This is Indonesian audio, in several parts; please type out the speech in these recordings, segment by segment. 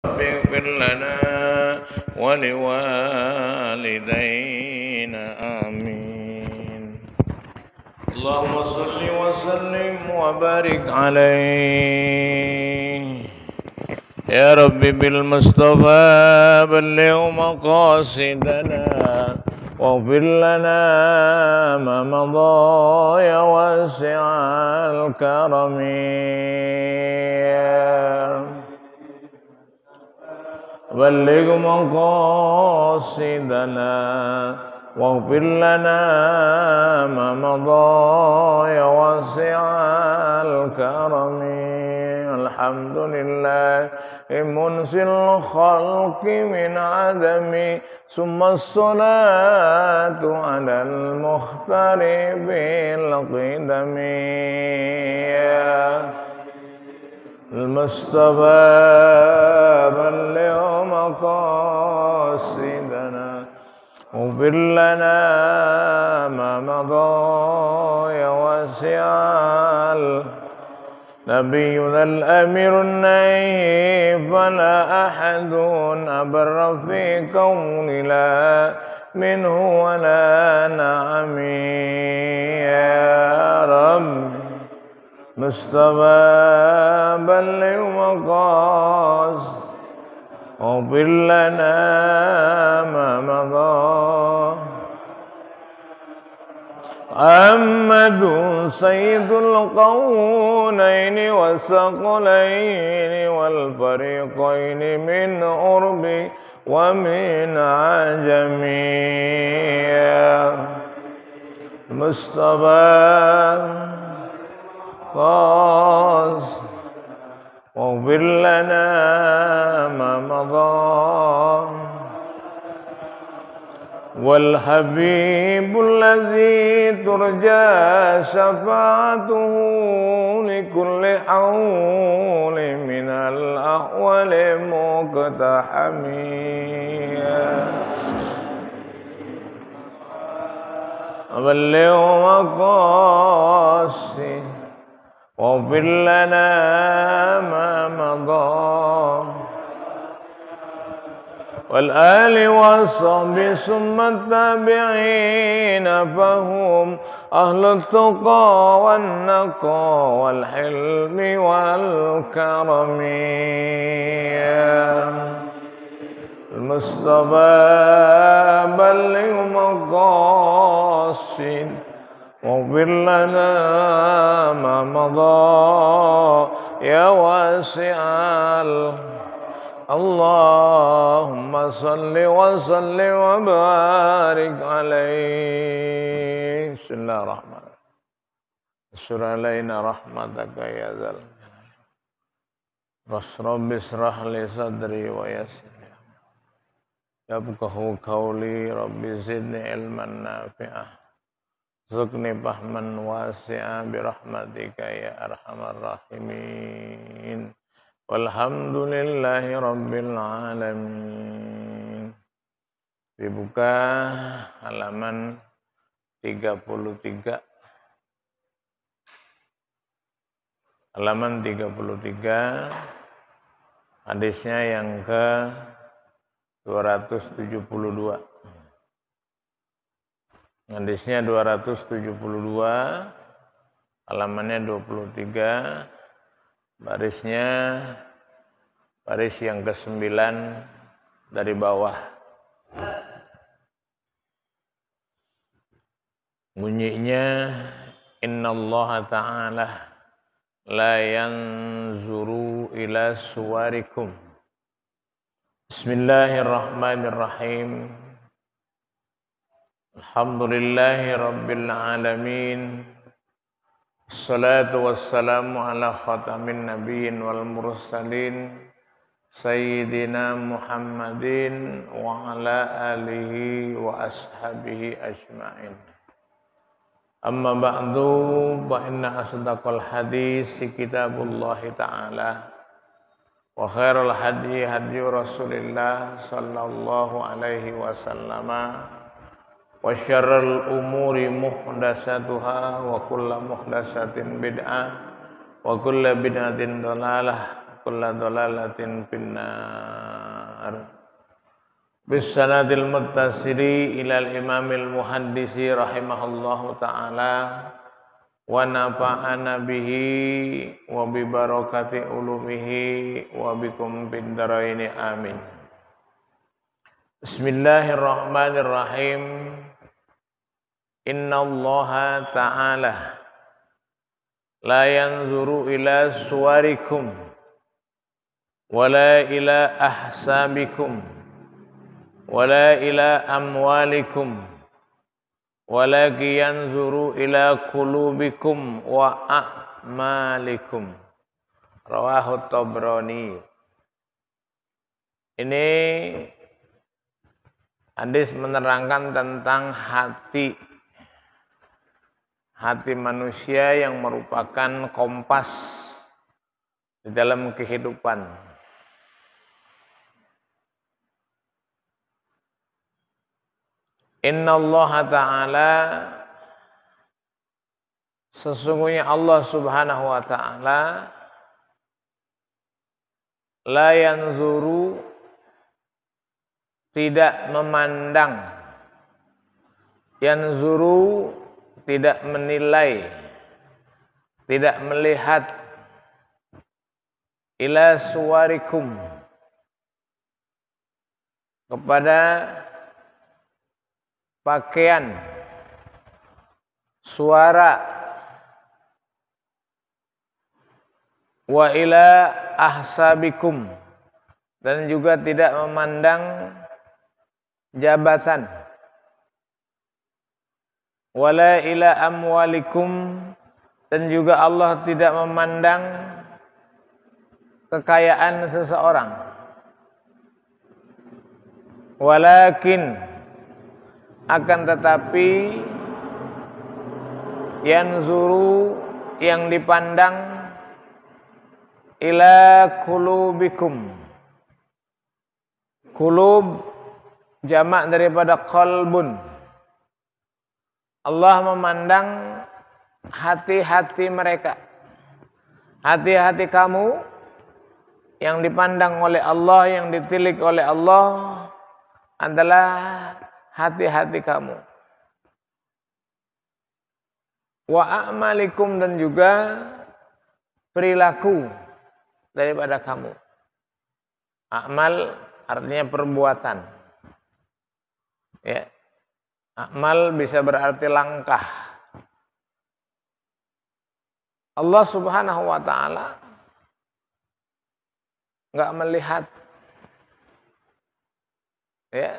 اغفر لنا ولوالدينا آمين. اللهم صل وسلم وبارك عليه يا رب بالمصطفى بلغ مقاصدنا واغفر لنا ما مضى يا واسع الكرم. بلغ مقاصدنا واغفر لنا ما مضى يا واسع الكرم. الحمد لله منزل الخلق من عدم ثم الصلاة على المختار بالقدم. المصطفى بلغ مقاصدنا واغفر لنا ما مضى يا واسع نبينا الأمير النهي فلا أحد أبر في كون لا منه ولا نعم. يا رب مصطفى بلغ مقاصد واغفر لنا ما مضى. محمد سيد القونين والثقلين والفريقين من عرب ومن عجم. مصطفى قاص واغفر لنا ما مضى. والحبيب الذي ترجى شفاعته لكل حول من الأحوال مقتحم. بلغ مقاصد واغفر لنا ما مضى. والآل والصحب ثم التابعين فهم أهل التقى والنقى والحلم والكرم. المصطفى بلغ مقاصد واغفر لنا ما مضى يا واسع. اللهم صل وسلم وبارك عليه. بسم الله الرحمن الرحيم. اسر علينا رحمتك يا ذا رب اشرح لي صدري ويسر يفقهوا قولي رب زدني علما نافعا ارزقني فهما واسعا برحمتك يا ارحم الراحمين. Walhamdulillahi rabbil alamin. Dibuka halaman 33. Halaman 33. Hadisnya yang ke 272. Hadisnya 272. Halamannya 23. Barisnya baris yang ke-9 dari bawah. Bunyinya innallaha ta'ala la yanzuru ila suwarikum. Bismillahirrahmanirrahim. Alhamdulillahi rabbil alamin. Assalatu wassalamu ala khatamin nabiyyin wal mursalin Sayyidina Muhammadin wa ala alihi wa ashabihi ajma'in. Amma ba'du fa inna asdaqal hadisi kitabullahi ta'ala wa khairal hadi hadi Rasulillah sallallahu alaihi wasallama wa syarrul umuri muhdatsatuha wa kullu muhdatsatin bid'ah wa kullu bid'atin dhalalah wa kullu dhalalatin finnar. bisanadil muttasili ilal imamil muhaddisi rahimahullahu ta'ala wa nafa'ana bihi wa bi barakati ulumihi wa bikum fid dharaini amin. Bismillahirrahmanirrahim. Innallaha ta'ala la yanzuru ila suwarikum wala ila ahsabikum wala ila amwalikum walakin yanzuru ila qulubikum wa a'malikum. Rawahu Tabrani. Ini hadis menerangkan tentang hati manusia yang merupakan kompas di dalam kehidupan. Innallaha ta'ala, sesungguhnya Allah subhanahu wa ta'ala, la yanzuru, tidak memandang, yanzuru, tidak menilai, tidak melihat, ila suwarikum, kepada pakaian, suara, wa ila ahsabikum, dan juga tidak memandang jabatan, wala ila amwalikum, dan juga Allah tidak memandang kekayaan seseorang, walakin, akan tetapi, yanzuru, yang dipandang, ila qulubikum. Qulub jamak daripada qalbun. Allah memandang hati-hati mereka. Hati-hati kamu yang dipandang oleh Allah, yang ditilik oleh Allah adalah hati-hati kamu. Wa a'malikum, dan juga perilaku daripada kamu. A'mal artinya perbuatan. Ya. A'mal bisa berarti langkah. Allah subhanahu wa ta'ala enggak melihat, ya,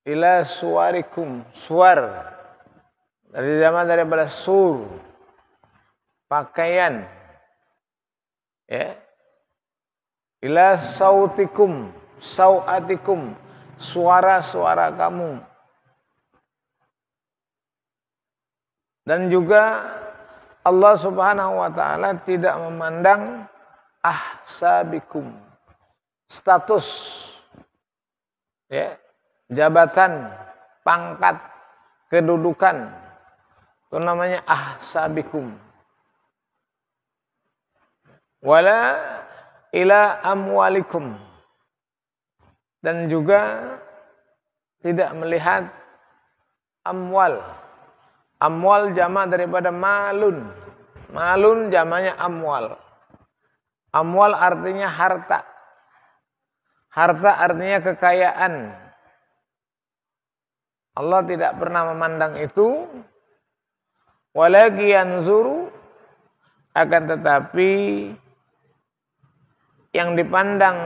ila suwarikum, suwar dari zaman daripada sur, pakaian, ya, ila sautikum, sauatikum, suara-suara kamu, dan juga Allah subhanahu wa ta'ala tidak memandang ahsabikum, status, ya, jabatan, pangkat, kedudukan, itu namanya ahsabikum. Wala ila amwalikum, dan juga tidak melihat amwal. Amwal jamak daripada malun. Malun jamaknya amwal. Amwal artinya harta. Harta artinya kekayaan. Allah tidak pernah memandang itu. Walaki yanzuru, akan tetapi yang dipandang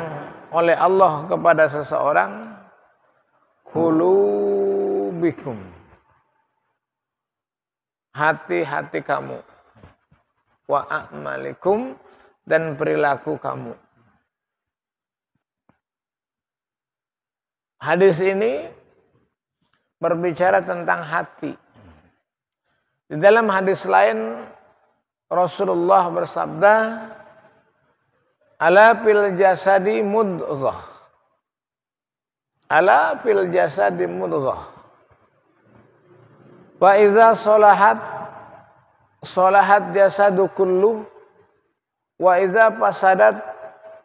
oleh Allah kepada seseorang, qulubikum, hati-hati kamu, wa a'malikum, dan perilaku kamu. Hadis ini berbicara tentang hati. Di dalam hadis lain Rasulullah bersabda, ala fil jasadi mudghah, ala fil jasadi mudghah, wa idza salahat salahat jasadu kullu, wa idza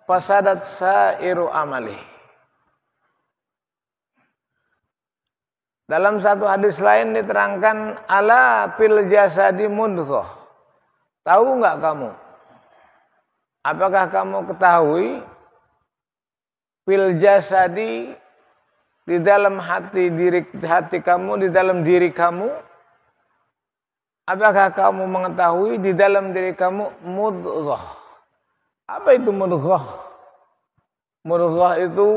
fasadat sairu amali. Dalam satu hadis lain diterangkan ala fil jasadi mudghah. Tahu enggak kamu? Apakah kamu ketahui fil jasadi di dalam hati kamu, di dalam diri kamu? Apakah kamu mengetahui di dalam diri kamu mudghah? Apa itu mudghah? Mudghah itu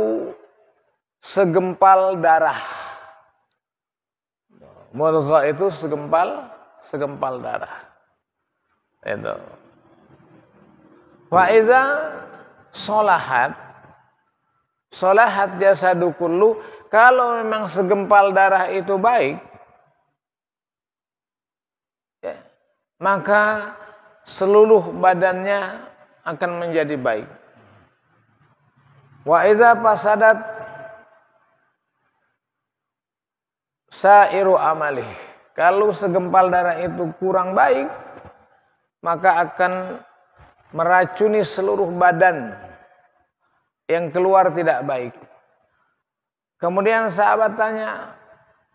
segempal darah. Mudghah itu segempal darah. Itu. Wa idza sholahat jasadu kullu, kalau memang segempal darah itu baik, ya, maka seluruh badannya akan menjadi baik. Wa idza fasadat sairu amalih, kalau segempal darah itu kurang baik, maka akan meracuni seluruh badan yang keluar tidak baik. Kemudian sahabat tanya,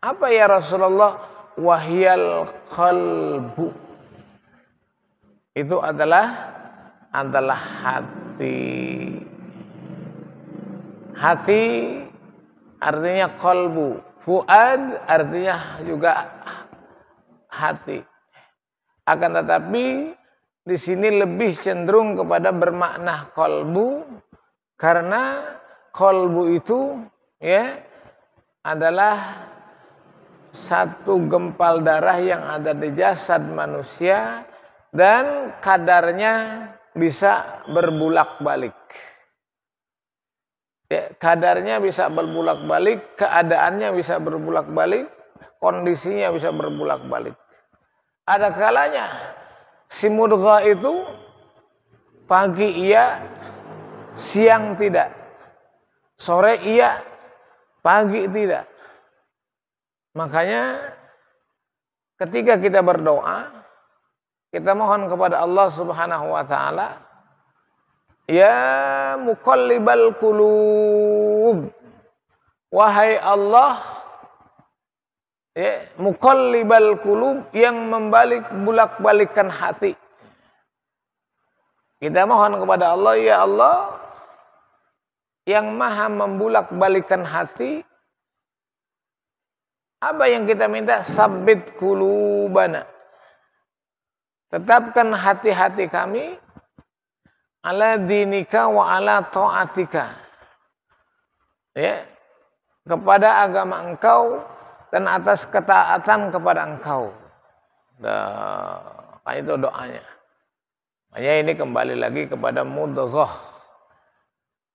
apa ya Rasulullah? Wahyal qalbu, itu adalah hati. Hati artinya qalbu, fuad artinya juga hati. Akan tetapi di sini lebih cenderung kepada bermakna qalbu, karena qalbu itu ya adalah satu gempal darah yang ada di jasad manusia dan kadarnya bisa berbulak-balik. Ya, kadarnya bisa berbulak-balik, keadaannya bisa berbulak-balik, kondisinya bisa berbulak-balik. Ada kalanya si mudghah itu pagi iya, siang tidak. Sore iya, pagi tidak. Makanya ketika kita berdoa, kita mohon kepada Allah Subhanahu wa taala, ya muqallibal qulub, wahai Allah, ya, muqallibal qulub, yang bulak-balikan hati. Kita mohon kepada Allah, ya Allah yang maha membulak-balikan hati. Apa yang kita minta? Sabbit qulubana, tetapkan hati-hati kami ala dinika wa ala ta'atika, ya, kepada agama engkau dan atas ketaatan kepada engkau. Nah, itu doanya. Makanya ini kembali lagi kepada mudghah.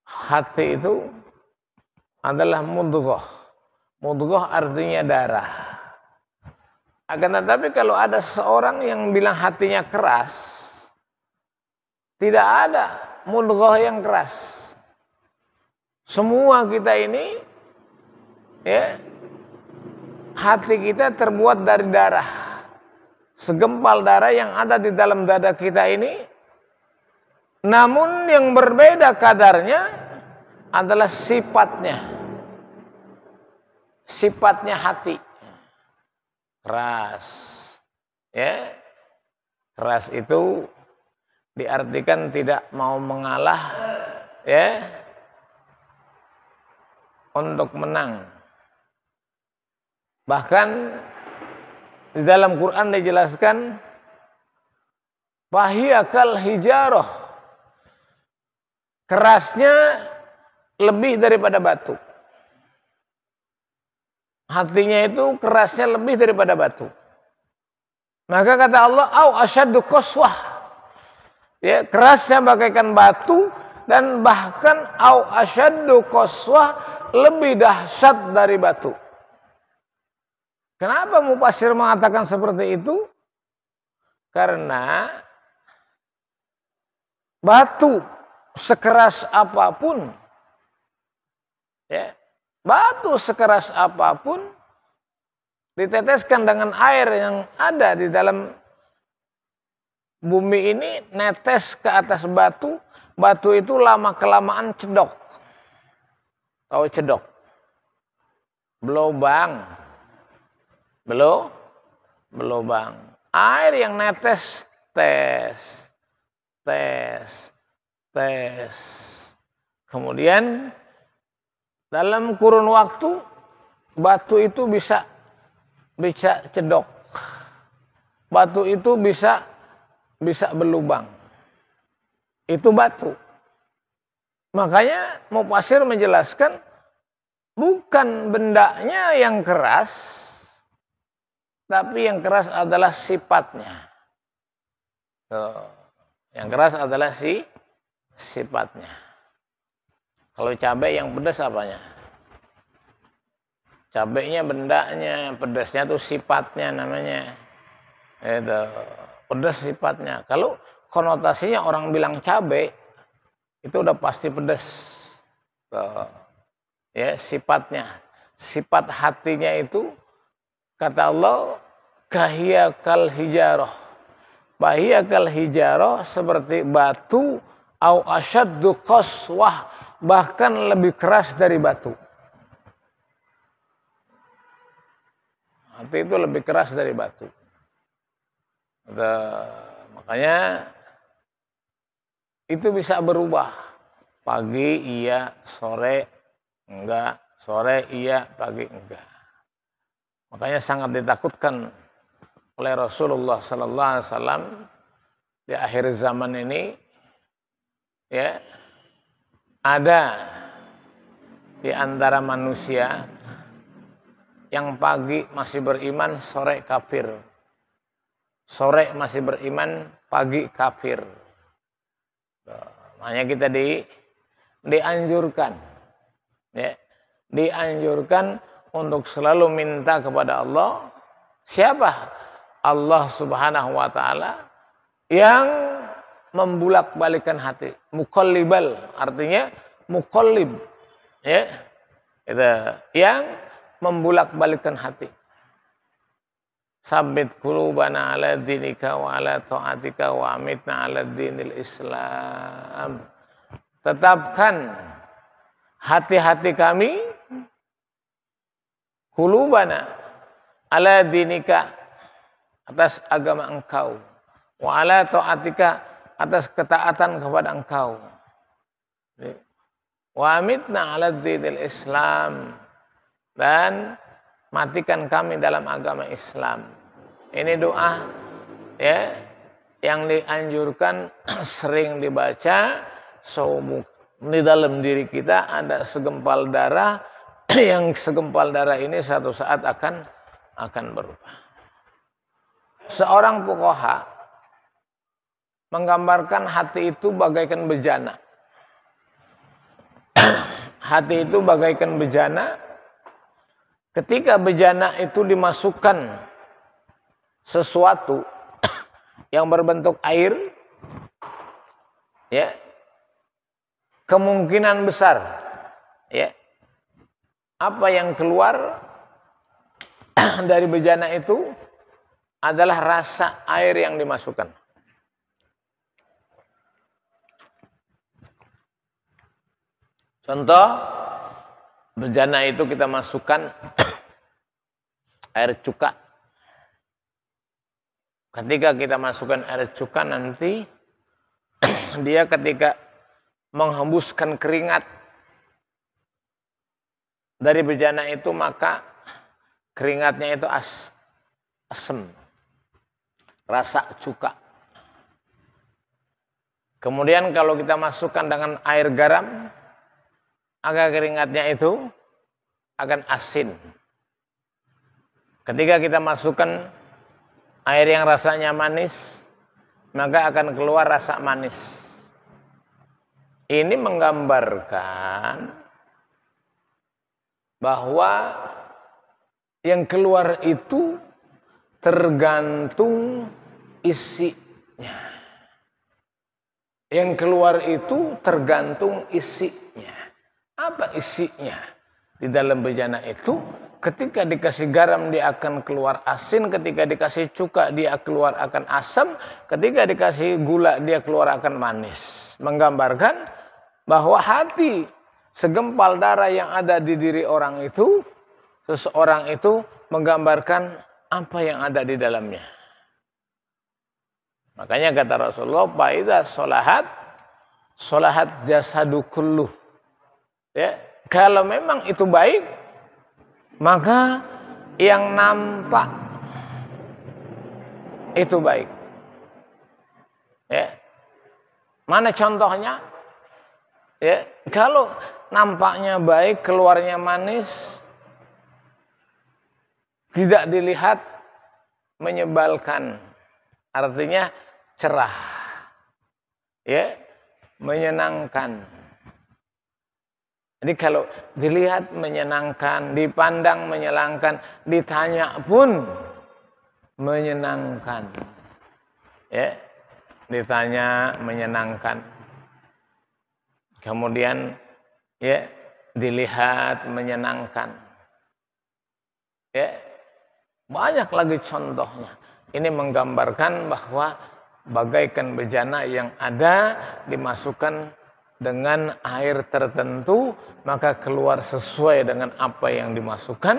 Hati itu adalah mudghah. Mudghah artinya darah. Akan tetapi kalau ada seorang yang bilang hatinya keras, tidak ada mudghah yang keras. Semua kita ini, ya, hati kita terbuat dari darah. Segempal darah yang ada di dalam dada kita ini. Namun yang berbeda kadarnya adalah sifatnya. Sifatnya hati. Keras. Ya. Keras itu diartikan tidak mau mengalah, ya, untuk menang. Bahkan di dalam Quran dijelaskan bahiyakal hijarah, kerasnya lebih daripada batu. Hatinya itu kerasnya lebih daripada batu. Maka kata Allah, au asyaddu qaswah, ya, kerasnya bagaikan batu, dan bahkan au asyaddu qaswah, lebih dahsyat dari batu. Kenapa mufasir mengatakan seperti itu? Karena batu sekeras apapun, ya, batu sekeras apapun diteteskan dengan air yang ada di dalam bumi ini, netes ke atas batu, batu itu lama-kelamaan cedok. Tahu cedok? Belobang. berlubang. Air yang netes, tes. Kemudian dalam kurun waktu batu itu bisa cedok. Batu itu bisa berlubang. Itu batu. Makanya Mufasir menjelaskan bukan bendanya yang keras, tapi yang keras adalah sifatnya. Yang keras adalah sifatnya. Kalau cabai yang pedas apanya? Cabainya bendanya, pedasnya tuh sifatnya namanya. Itu pedas sifatnya. Kalau konotasinya orang bilang cabai, itu udah pasti pedas. Ya, sifatnya. Sifat hatinya itu kata Allah, kahia kal hijarah. Bahia kal hijarah seperti batu au asyaddu qaswah, bahkan lebih keras dari batu. Hati itu lebih keras dari batu. Makanya itu bisa berubah. Pagi iya, sore enggak, sore iya, pagi enggak. Makanya sangat ditakutkan oleh Rasulullah sallallahu alaihi wasallam di akhir zaman ini, ya, ada di antara manusia yang pagi masih beriman, sore kafir. Sore masih beriman, pagi kafir. Makanya kita dianjurkan, ya, dianjurkan untuk selalu minta kepada Allah. Siapa? Allah Subhanahu wa taala yang membulak-balikan hati. Muqallibal artinya muqallib, ya. Itu yang membulak-balikan hati. Sabbit qulubana ala dinika wa ala ta'atika wa amitna ala dinil Islam. Tetapkan hati-hati kami, qulubana ala dinika, atas agama engkau, wa ala ta'atika, atas ketaatan kepada engkau, wa amitna ala dinil Islam, dan matikan kami dalam agama Islam. Ini doa, ya, yang dianjurkan sering dibaca. Di dalam diri kita ada segempal darah, yang segempal darah ini suatu saat akan berubah. Seorang fuqaha menggambarkan hati itu bagaikan bejana. Hati itu bagaikan bejana. Ketika bejana itu dimasukkan sesuatu yang berbentuk air, ya, kemungkinan besar, ya, apa yang keluar dari bejana itu adalah rasa air yang dimasukkan. Contoh, bejana itu kita masukkan air cuka. Ketika kita masukkan air cuka nanti, dia ketika menghembuskan keringat dari bejana itu, maka keringatnya itu asam, rasa cuka. Kemudian kalau kita masukkan dengan air garam, maka keringatnya itu akan asin. Ketika kita masukkan air yang rasanya manis, maka akan keluar rasa manis. Ini menggambarkan bahwa yang keluar itu tergantung isinya. Yang keluar itu tergantung isinya. Apa isinya? Di dalam bejana itu, ketika dikasih garam dia akan keluar asin, ketika dikasih cuka dia keluar akan asam, ketika dikasih gula dia keluar akan manis. Menggambarkan bahwa hati segempal darah yang ada di diri orang itu, seseorang itu menggambarkan apa yang ada di dalamnya. Makanya kata Rasulullah, "Faidza sholahat jasadu kulluh." Ya, kalau memang itu baik, maka yang nampak itu baik. Ya. Mana contohnya? Ya, kalau nampaknya baik, keluarnya manis, tidak dilihat menyebalkan, artinya cerah, ya, menyenangkan. Jadi kalau dilihat menyenangkan, dipandang menyenangkan, ditanya pun menyenangkan, ya, ditanya menyenangkan. Kemudian, ya, dilihat menyenangkan, ya, banyak lagi contohnya. Ini menggambarkan bahwa bagaikan bejana yang ada dimasukkan dengan air tertentu, maka keluar sesuai dengan apa yang dimasukkan,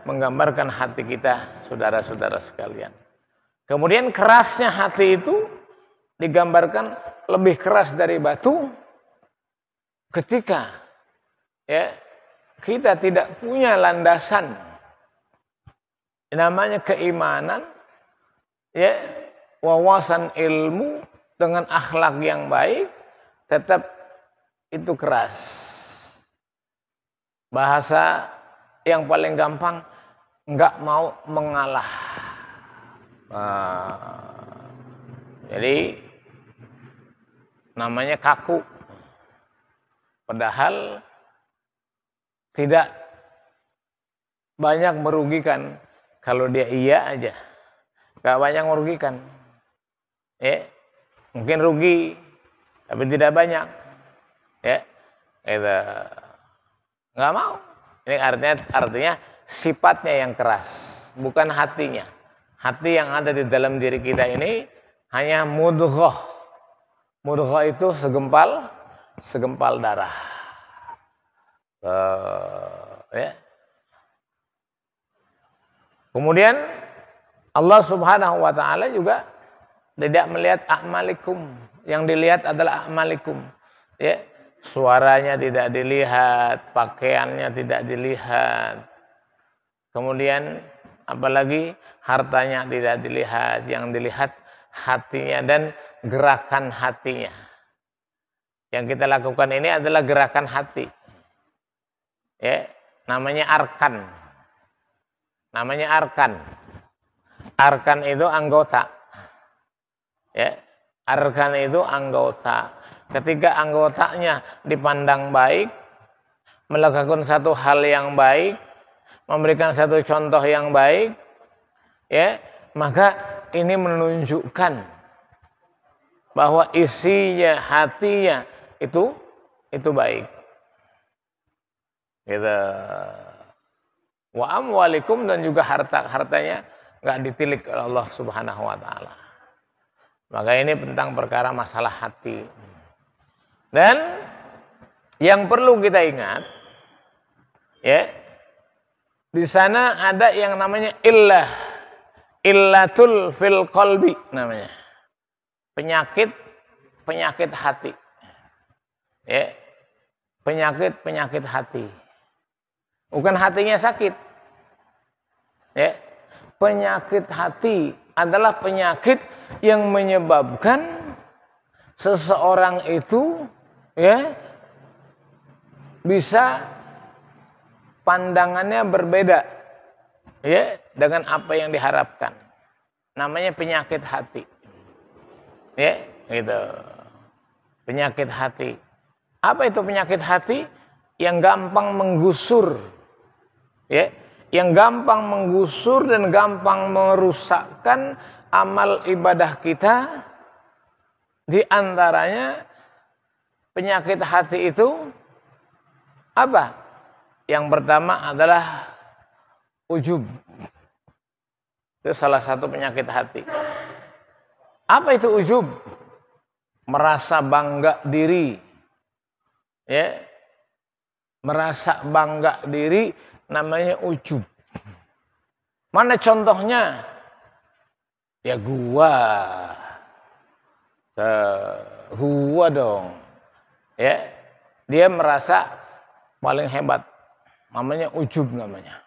menggambarkan hati kita, saudara-saudara sekalian. Kemudian kerasnya hati itu digambarkan lebih keras dari batu ketika, ya, kita tidak punya landasan namanya keimanan, ya, wawasan ilmu dengan akhlak yang baik, tetap itu keras. Bahasa yang paling gampang, nggak mau mengalah. Jadi namanya kaku, padahal tidak banyak merugikan kalau dia iya aja, nggak banyak merugikan. Mungkin rugi, tapi tidak banyak. Ya, itu nggak mau. Ini artinya sifatnya yang keras, bukan hatinya. Hati yang ada di dalam diri kita ini hanya mudghah. Mudghah itu segempal darah. Ya. Kemudian Allah Subhanahu wa taala juga tidak melihat a'malikum. Yang dilihat adalah a'malikum. Ya. Suaranya tidak dilihat, pakaiannya tidak dilihat. Kemudian apalagi hartanya tidak dilihat, yang dilihat hatinya dan gerakan hatinya. Yang kita lakukan ini adalah gerakan hati. Ya, namanya arkan. Namanya arkan. Arkan itu anggota. Ya, arkan itu anggota. Ketika anggotanya dipandang baik, melakukan satu hal yang baik, memberikan satu contoh yang baik, ya, maka ini menunjukkan bahwa isinya, hatinya itu baik. Gitu. Wa amwalikum, dan juga hartanya nggak ditilik oleh Allah Subhanahu wa taala. Maka ini tentang perkara masalah hati. Dan yang perlu kita ingat, ya, di sana ada yang namanya illatul fil qalbi namanya. Penyakit hati. Ya. Penyakit hati. Bukan hatinya sakit. Ya. Penyakit hati adalah penyakit yang menyebabkan seseorang itu, ya, bisa pandangannya berbeda, ya, dengan apa yang diharapkan. Namanya penyakit hati. Ya, gitu. Penyakit hati. Apa itu penyakit hati? Yang gampang menggusur. Ya, yang gampang menggusur dan gampang merusakkan amal ibadah kita. Di antaranya penyakit hati itu apa? Yang pertama adalah ujub. Itu salah satu penyakit hati. Apa itu ujub? Merasa bangga diri. Ya. Merasa bangga diri namanya ujub. Mana contohnya? Ya gua dong. Ya, dia merasa paling hebat. Namanya ujub namanya.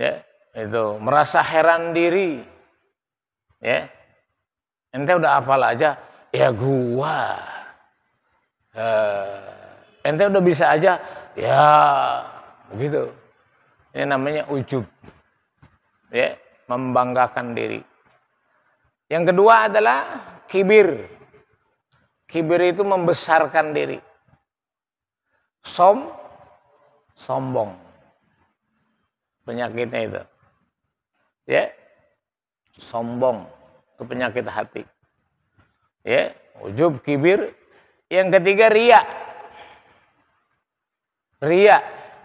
Ya, itu merasa heran diri. Ya. Ente udah hafal aja, ya gua. Ente udah bisa aja, ya begitu. Ini namanya ujub. Ya, membanggakan diri. Yang kedua adalah kibir. Kibir itu membesarkan diri. Sombong. Penyakitnya itu. Ya. Sombong. Itu penyakit hati. Ya, ujub, kibir. Yang ketiga riya.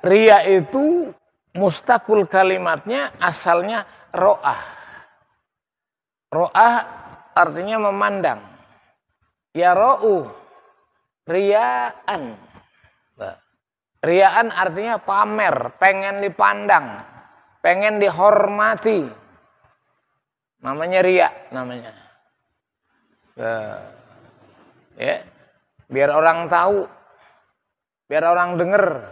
Riya itu mustaqul kalimatnya asalnya ro'ah. Ro'ah artinya memandang. Ya ro'u. Riyaan. Riyaan artinya pamer. Pengen dipandang. Pengen dihormati. Namanya riya. Namanya. Ya. Biar orang tahu. Biar orang dengar.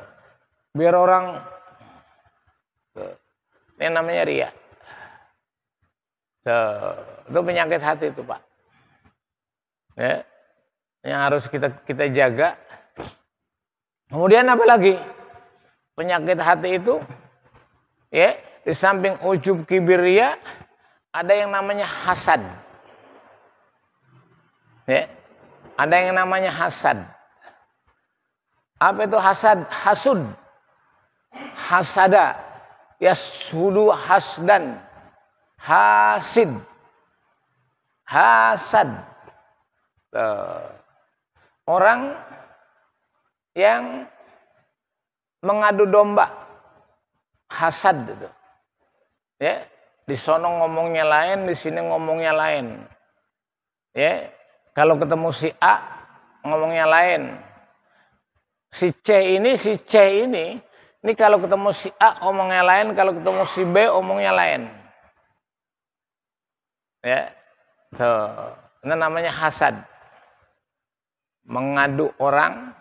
Biar orang. Ini namanya riya. Itu penyakit hati itu, Pak. Ya. Yang harus kita jaga. Kemudian apa lagi? Penyakit hati itu, ya, di samping ujub, kibir, riya, ada yang namanya hasad. Ya. Ada yang namanya hasad. Apa itu hasad? Hasud. Hasada. Yashudu hasdan. Hasid. Hasad. Orang yang mengadu domba. Hasad itu. Ya, di sono ngomongnya lain, di sini ngomongnya lain. Ya, kalau ketemu si A ngomongnya lain. Si C ini kalau ketemu si A omongnya lain, kalau ketemu si B omongnya lain. Ya. Tuh, itu namanya hasad. Mengadu orang,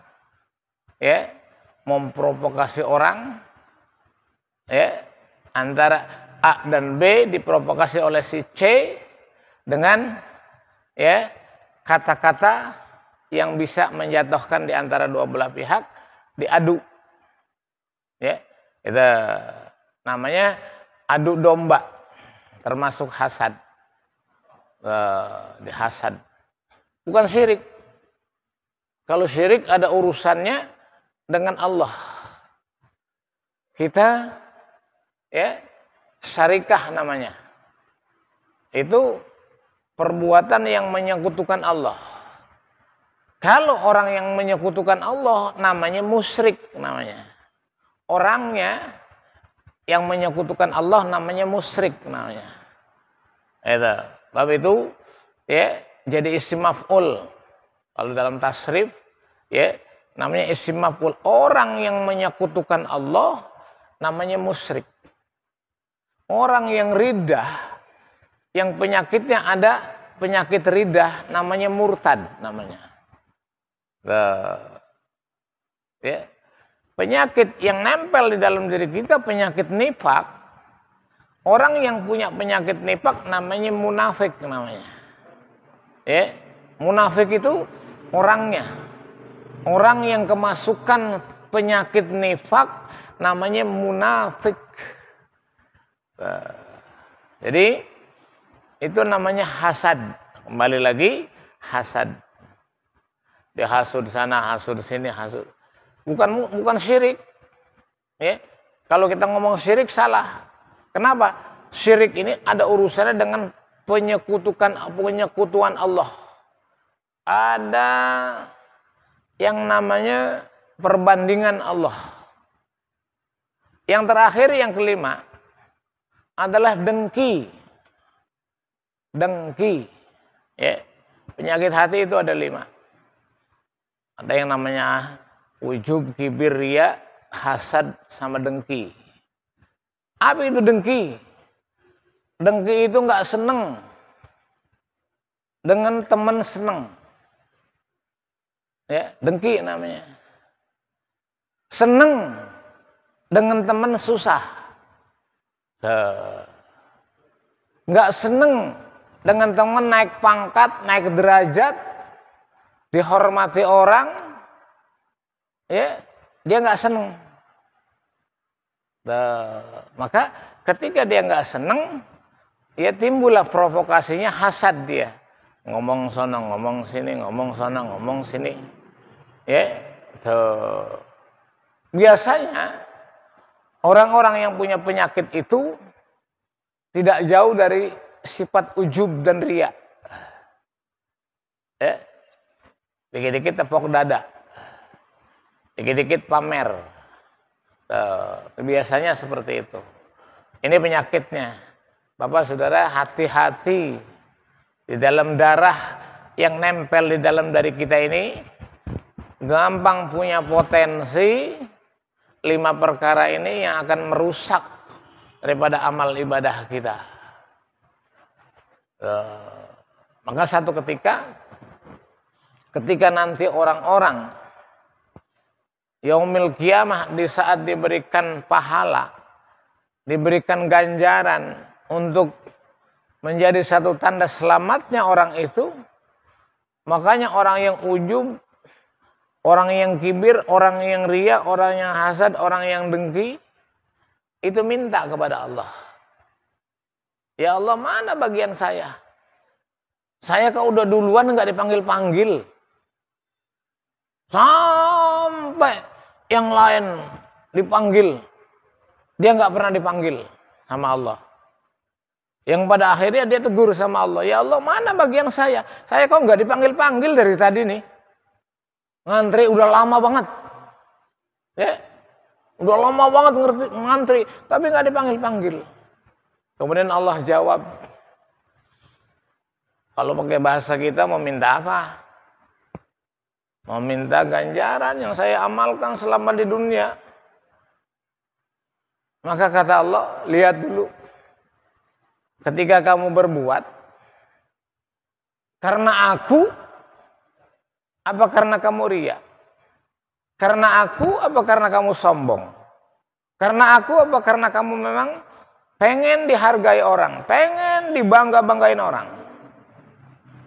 ya, memprovokasi orang, ya, antara A dan B diprovokasi oleh si C dengan, ya, kata-kata yang bisa menjatuhkan di antara dua belah pihak, diadu. Ya, itu namanya adu domba, termasuk hasad. Dihasad. Bukan syirik. Kalau syirik ada urusannya dengan Allah. Kita, ya, syarikah namanya. Itu perbuatan yang menyekutukan Allah. Kalau orang yang menyekutukan Allah namanya musyrik namanya. Orangnya yang menyekutukan Allah namanya musyrik namanya. Itu. Bab itu, ya, jadi isim maf'ul. Kalau dalam tasrif, ya, namanya isim maf'ul. Orang yang menyekutukan Allah namanya musyrik. Orang yang ridah, yang penyakitnya ada penyakit ridah, namanya murtad namanya. Ya. Penyakit yang nempel di dalam diri kita penyakit nifak. Orang yang punya penyakit nifak namanya munafik namanya. Ya, munafik itu orangnya. Orang yang kemasukan penyakit nifak namanya munafik. Jadi itu namanya hasad. Kembali lagi hasad. Dia hasud sana, hasud sini, hasud. Bukan syirik. Ya. Kalau kita ngomong syirik salah. Kenapa? Syirik ini ada urusannya dengan penyekutuan Allah. Ada yang namanya perbandingan Allah. Yang terakhir, yang kelima adalah dengki. Dengki. Ya. Penyakit hati itu ada 5. Ada yang namanya ujub, kibir, riya, hasad, sama dengki. Apa itu dengki? Dengki itu nggak seneng dengan teman seneng. Ya, dengki namanya. Seneng dengan teman susah. Nggak seneng dengan teman naik pangkat, naik derajat, dihormati orang, ya dia nggak seneng. Maka ketika dia nggak seneng, ya timbullah provokasinya hasad dia. Ngomong sono, ngomong sini, ngomong sono, ngomong sini. Ya, biasanya orang-orang yang punya penyakit itu tidak jauh dari sifat ujub dan riya. Ya, dikit-dikit tepok dada, dikit-dikit pamer. Biasanya seperti itu. Ini penyakitnya. Bapak saudara, hati-hati di dalam darah yang nempel di dalam dari kita ini. Gampang punya potensi 5 perkara ini yang akan merusak daripada amal ibadah kita. Maka satu ketika nanti orang-orang yaumil qiyamah, di saat diberikan pahala, diberikan ganjaran untuk menjadi satu tanda selamatnya orang itu, makanya orang yang ujub, orang yang kibir, orang yang riya, orang yang hasad, orang yang dengki, itu minta kepada Allah. Ya Allah, mana bagian saya? Saya kok udah duluan nggak dipanggil-panggil. Sampai yang lain dipanggil, dia nggak pernah dipanggil sama Allah. Yang pada akhirnya dia tegur sama Allah. Ya Allah, mana bagian saya? Saya kok nggak dipanggil-panggil dari tadi nih? Ngantri udah lama banget. Ya, udah lama banget ngantri, tapi nggak dipanggil-panggil. Kemudian Allah jawab, kalau pakai bahasa kita mau minta apa? Mau minta ganjaran yang saya amalkan selama di dunia. Maka kata Allah, lihat dulu. Ketika kamu berbuat karena aku, apa karena kamu riya? Karena aku, apa karena kamu sombong? Karena aku, apa karena kamu memang pengen dihargai orang, pengen dibangga-banggain orang?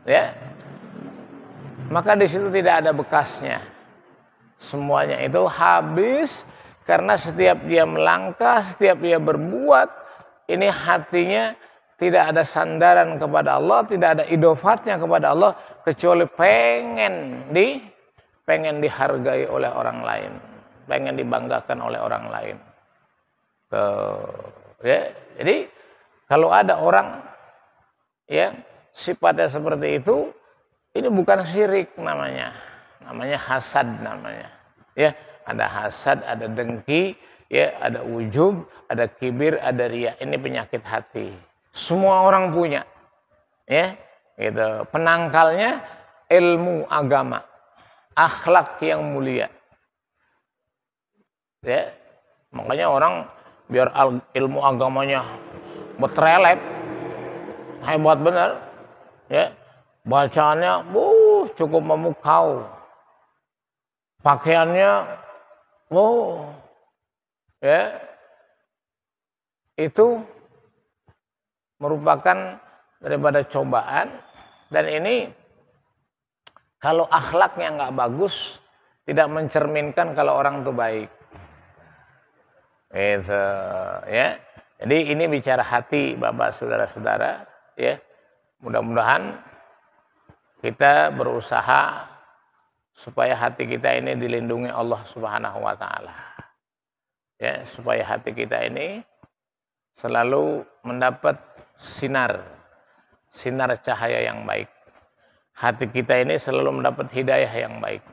Ya, maka di situ tidak ada bekasnya. Semuanya itu habis karena setiap dia melangkah, setiap dia berbuat, ini hatinya tidak ada sandaran kepada Allah, tidak ada idofatnya kepada Allah, kecuali pengen dihargai oleh orang lain, pengen dibanggakan oleh orang lain. Ya, jadi kalau ada orang ya sifatnya seperti itu, ini bukan syirik namanya hasad namanya. Ya, ada hasad, ada dengki, ya, ada ujub, ada kibir, ada riya. Ini penyakit hati. Semua orang punya. Ya, gitu. Penangkalnya ilmu agama, akhlak yang mulia. Ya, makanya orang biar ilmu agamanya betrelet, hebat benar. Ya, bacaannya cukup memukau. Pakaiannya ya, itu merupakan daripada cobaan. Dan ini kalau akhlaknya nggak bagus, tidak mencerminkan kalau orang itu baik. Itu ya. Jadi ini bicara hati, Bapak saudara-saudara, ya. Mudah-mudahan kita berusaha supaya hati kita ini dilindungi Allah Subhanahu wa taala. Ya, supaya hati kita ini selalu mendapat sinar cahaya yang baik. Hati kita ini selalu mendapat hidayah yang baik.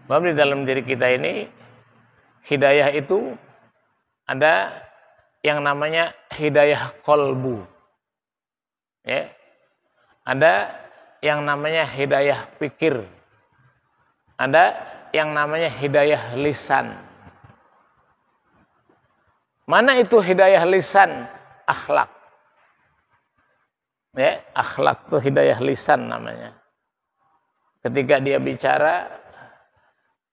Sebab di dalam diri kita ini hidayah itu ada yang namanya hidayah kolbu. Ya. Ada yang namanya hidayah pikir. Ada yang namanya hidayah lisan. Mana itu hidayah lisan? Akhlak. Ya, akhlak itu hidayah lisan namanya. Ketika dia bicara,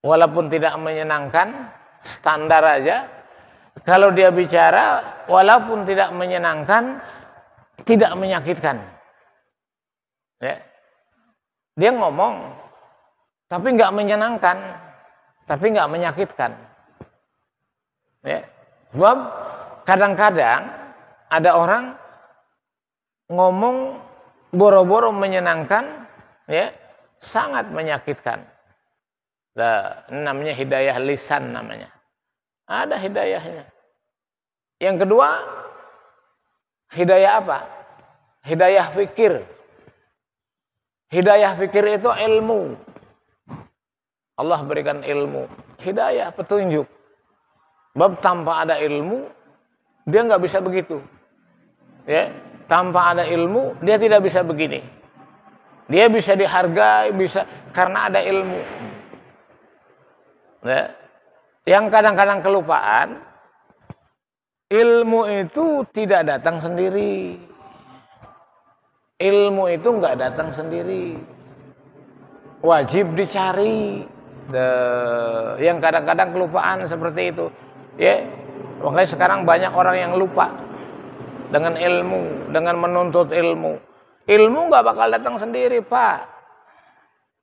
walaupun tidak menyenangkan, standar aja. Kalau dia bicara, walaupun tidak menyenangkan, tidak menyakitkan. Ya. Dia ngomong, tapi nggak menyenangkan, tapi nggak menyakitkan. Ya. Sebab kadang-kadang ada orang ngomong boro-boro menyenangkan, ya, sangat menyakitkan. Nah, namanya hidayah lisan namanya. Ada hidayahnya. Yang kedua, hidayah apa? Hidayah fikir. Hidayah fikir itu ilmu. Allah berikan ilmu. Hidayah, petunjuk. Sebab tanpa ada ilmu, dia nggak bisa begitu. Ya, tanpa ada ilmu, dia tidak bisa begini. Dia bisa dihargai, bisa karena ada ilmu. Ya. Yang kadang-kadang kelupaan, ilmu itu tidak datang sendiri. Ilmu itu nggak datang sendiri. Wajib dicari. Yang kadang-kadang kelupaan seperti itu. Ya, makanya sekarang banyak orang yang lupa dengan ilmu, dengan menuntut ilmu. Ilmu nggak bakal datang sendiri, Pak.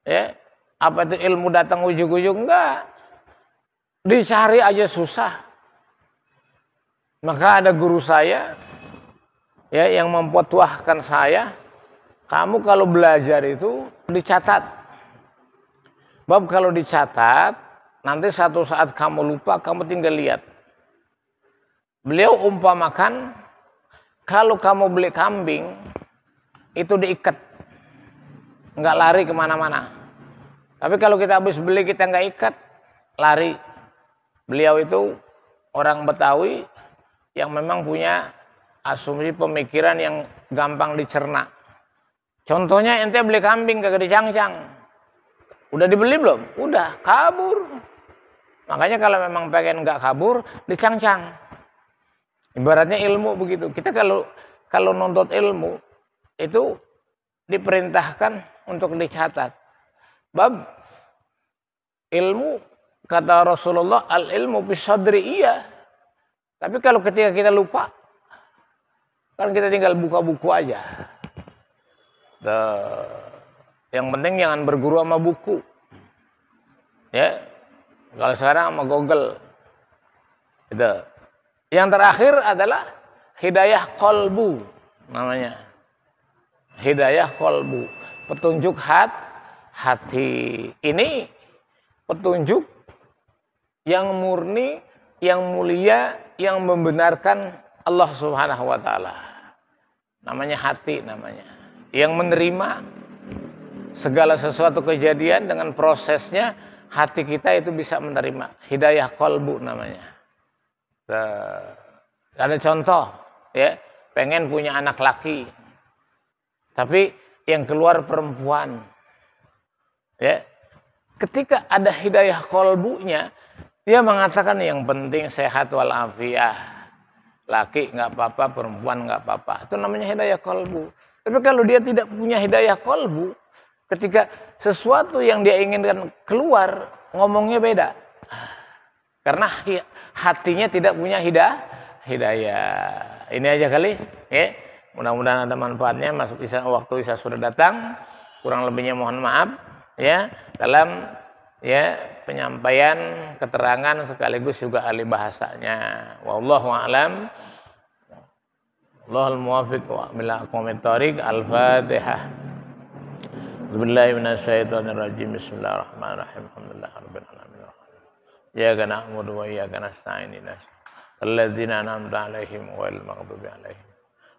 Ya, apa itu ilmu datang ujug-ujug? Enggak. Dicari aja susah. Maka ada guru saya, ya, yang mempetuahkan saya, kamu kalau belajar itu dicatat. Sebab kalau dicatat, nanti satu saat kamu lupa, kamu tinggal lihat. Beliau umpamakan, kalau kamu beli kambing, itu diikat. Nggak lari kemana-mana. Tapi kalau kita habis beli, kita nggak ikat, lari. Beliau itu orang Betawi yang memang punya asumsi pemikiran yang gampang dicerna. Contohnya ente beli kambing kagak dicangcang. Udah dibeli belum? Udah, kabur. Makanya kalau memang pengen nggak kabur, dicangcang. Ibaratnya ilmu begitu. Kita kalau nuntut ilmu itu diperintahkan untuk dicatat. Bab ilmu kata Rasulullah, al ilmu bisadri, iya. Tapi kalau ketika kita lupa, kan kita tinggal buka buku aja. Yang penting jangan berguru sama buku. Ya. Kalau sekarang sama Google. Itu. Yang terakhir adalah hidayah qalbu namanya. Hidayah qalbu, petunjuk hati. Ini petunjuk yang murni, yang mulia, yang membenarkan Allah Subhanahu wa taala. Namanya hati namanya. Yang menerima segala sesuatu kejadian dengan prosesnya, hati kita itu bisa menerima. Hidayah qalbu namanya. Ada contoh, ya, pengen punya anak laki, tapi yang keluar perempuan. Ya. Ketika ada hidayah qalbunya, dia mengatakan yang penting sehat walafiat. Laki nggak apa-apa, perempuan nggak apa-apa. Itu namanya hidayah qalbu. Tapi kalau dia tidak punya hidayah qalbu, ketika sesuatu yang dia inginkan keluar, ngomongnya beda. Karena hatinya tidak punya hidayah. Ini aja kali, ya. Mudah-mudahan ada manfaatnya. Masuk waktu isya sudah datang. Kurang lebihnya mohon maaf, ya. Dalam, ya, penyampaian keterangan sekaligus juga ahli bahasanya. Wallahu a'lam. Allahul muwaffiq wa bila komentarik. Al-Fatihah. Bismillahirrahmanirrahim. Bismillahirrahmanirrahim. Alhamdulillahirabbil alamin. Iyyaka na'budu wa iyyaka nasta'in. Alladzina an'amta 'alaihim ghairil maghdubi 'alaihim.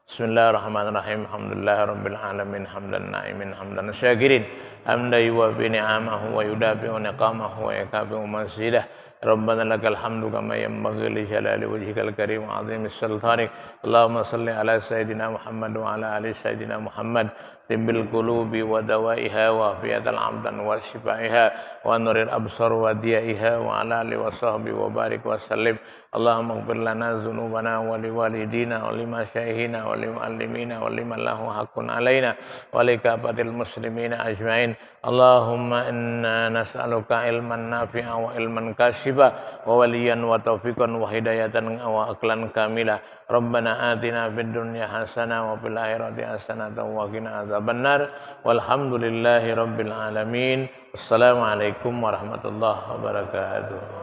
Bismillahirrahmanirrahim. Alhamdulillahirabbil alamin. Hamdan na'imin hamdan syakirin. Hamdan yuwaffi ni'amahu wa yudafi'u niqamahu wa yakafi'u mazidah. Rabbana lakal hamdu kama yanbaghi li jalali wajhikal karim wa 'azimi sultanik. Allahumma shalli ala sayyidina Muhammad wa ala ali sayyidina Muhammad. tibbil qulubi wa dawaiha wa afiyatal abdan wa shifaiha wa nuril absar wa diyaiha wa ala alihi wa sahbihi wa barik wa sallim. Allahumma ighfir lana dzunubana wa liwalidina wa limasyaihina wa limuallimina wa liman lahu haqqun alaina wa likafatil muslimina ajmain. Allahumma inna nas'aluka ilman nafi'a wa ilman kashifa wa waliyan wa taufiqan wa hidayatan wa aqlan kamila. Rabbana atina fid dunya hasanah wa fil akhirati hasanah wa qina adzabannar. Walhamdulillahi rabbil alamin. Wassalamualaikum warahmatullahi wabarakatuh.